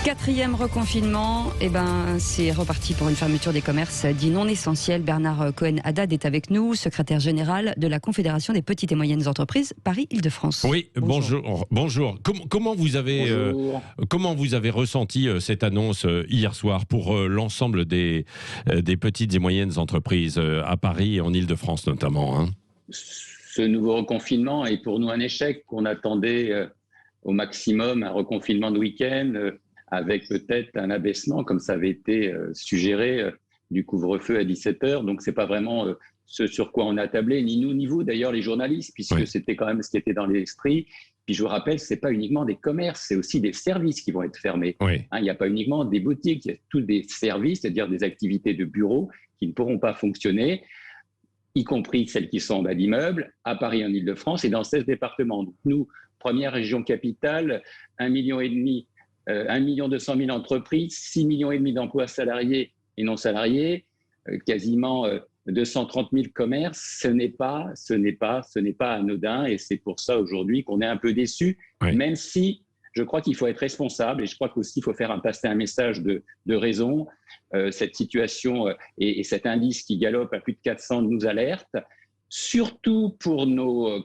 Quatrième reconfinement, c'est reparti pour une fermeture des commerces dits non essentiels. Bernard Cohen-Haddad est avec nous, secrétaire général de la Confédération des petites et moyennes entreprises Paris-Île-de-France. Oui, bonjour. Comment vous avez ressenti cette annonce hier soir pour l'ensemble des petites et moyennes entreprises à Paris et en Île-de-France notamment, hein? Ce nouveau reconfinement est pour nous un échec qu'on attendait au maximum, un reconfinement de week-end avec peut-être un abaissement, comme ça avait été suggéré, du couvre-feu à 17h. Donc, ce n'est pas vraiment ce sur quoi on a tablé, ni nous, ni vous, d'ailleurs, les journalistes, puisque C'était quand même ce qui était dans l'esprit. Puis, je vous rappelle, ce n'est pas uniquement des commerces, c'est aussi des services qui vont être fermés. Oui. Il n'y a pas uniquement des boutiques, il y a tous des services, c'est-à-dire des activités de bureau qui ne pourront pas fonctionner, y compris celles qui sont en bas d'immeubles, à Paris, en Île-de-France et dans 16 départements. Donc, nous, première région capitale, 1,5 million, 1,2 million entreprises, 6,5 millions d'emplois salariés et non salariés, quasiment 230 000 commerces. Ce n'est pas anodin et c'est pour ça aujourd'hui qu'on est un peu déçus, Oui. Même si je crois qu'il faut être responsable et je crois qu'aussi il faut passer un message de raison. Cette situation et cet indice qui galope à plus de 400 nous alerte. Surtout pour nos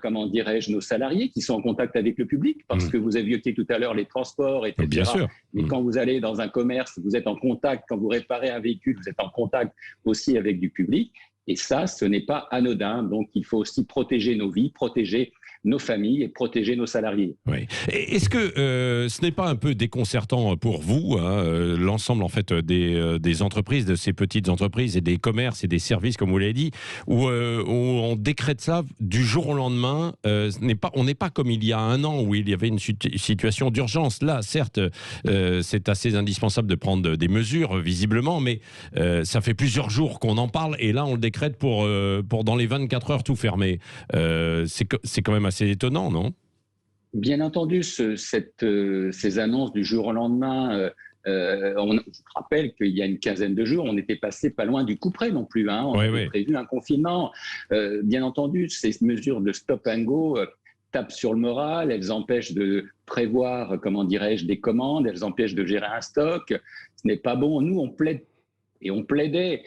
salariés qui sont en contact avec le public, parce que vous avez évoqué tout à l'heure les transports, etc. Bien sûr. Mais quand vous allez dans un commerce, vous êtes en contact, quand vous réparez un véhicule, vous êtes en contact aussi avec du public. Et ça, ce n'est pas anodin. Donc, il faut aussi protéger nos vies, protéger nos familles et protéger nos salariés. Oui. Est-ce que ce n'est pas un peu déconcertant pour vous, l'ensemble en fait des entreprises, de ces petites entreprises et des commerces et des services, comme vous l'avez dit, où on décrète ça du jour au lendemain? On n'est pas comme il y a un an où il y avait une situation d'urgence. Là, certes, c'est assez indispensable de prendre des mesures, visiblement, mais ça fait plusieurs jours qu'on en parle et là, on le décrète pour dans les 24 heures tout fermer. C'est quand même assez étonnant, non? Bien entendu, ces annonces du jour au lendemain, je rappelle qu'il y a une quinzaine de jours, on était passé pas loin du couperet non plus. On avait prévu un confinement. Bien entendu, ces mesures de stop and go tapent sur le moral, elles empêchent de prévoir, des commandes, elles empêchent de gérer un stock. Ce n'est pas bon. Nous, on plaide et on plaidait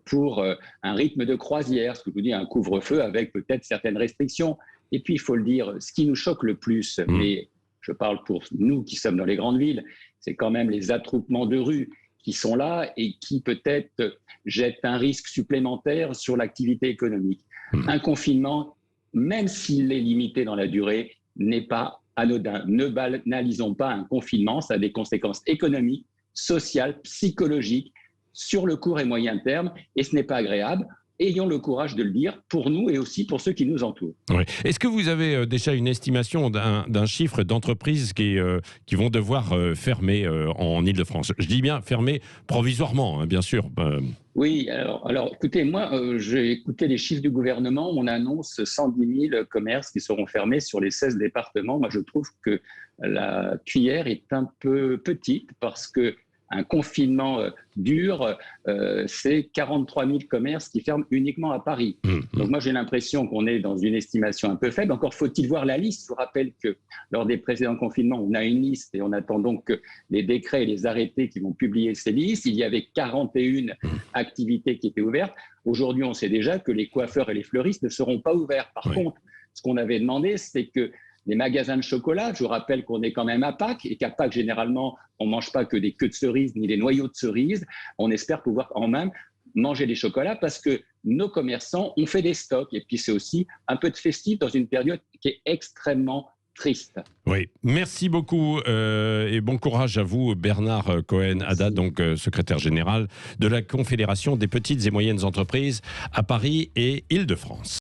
pour un rythme de croisière, ce que je vous dis, un couvre-feu avec peut-être certaines restrictions. Et puis, il faut le dire, ce qui nous choque le plus, mais je parle pour nous qui sommes dans les grandes villes, c'est quand même les attroupements de rue qui sont là et qui peut-être jettent un risque supplémentaire sur l'activité économique. Un confinement, même s'il est limité dans la durée, n'est pas anodin. Ne banalisons pas un confinement, ça a des conséquences économiques, sociales, psychologiques, sur le court et moyen terme, et ce n'est pas agréable. Ayons le courage de le dire pour nous et aussi pour ceux qui nous entourent. Oui. Est-ce que vous avez déjà une estimation d'un chiffre d'entreprises qui vont devoir fermer en Île-de-France? Je dis bien fermer provisoirement, bien sûr. Oui, alors écoutez, moi, j'ai écouté les chiffres du gouvernement. On annonce 110 000 commerces qui seront fermés sur les 16 départements. Moi, je trouve que la cuillère est un peu petite parce que un confinement dur, c'est 43 000 commerces qui ferment uniquement à Paris. Donc moi, j'ai l'impression qu'on est dans une estimation un peu faible. Encore faut-il voir la liste. Je vous rappelle que lors des précédents confinements, on a une liste et on attend donc les décrets et les arrêtés qui vont publier ces listes. Il y avait 41 activités qui étaient ouvertes. Aujourd'hui, on sait déjà que les coiffeurs et les fleuristes ne seront pas ouverts. Par contre, ce qu'on avait demandé, c'est que les magasins de chocolat, je vous rappelle qu'on est quand même à Pâques et qu'à Pâques, généralement, on ne mange pas que des queues de cerises ni des noyaux de cerises. On espère pouvoir quand même manger des chocolats parce que nos commerçants ont fait des stocks. Et puis, c'est aussi un peu de festif dans une période qui est extrêmement triste. Oui, merci beaucoup et bon courage à vous, Bernard Cohen-Haddad, donc secrétaire général de la Confédération des petites et moyennes entreprises à Paris et Île-de-France.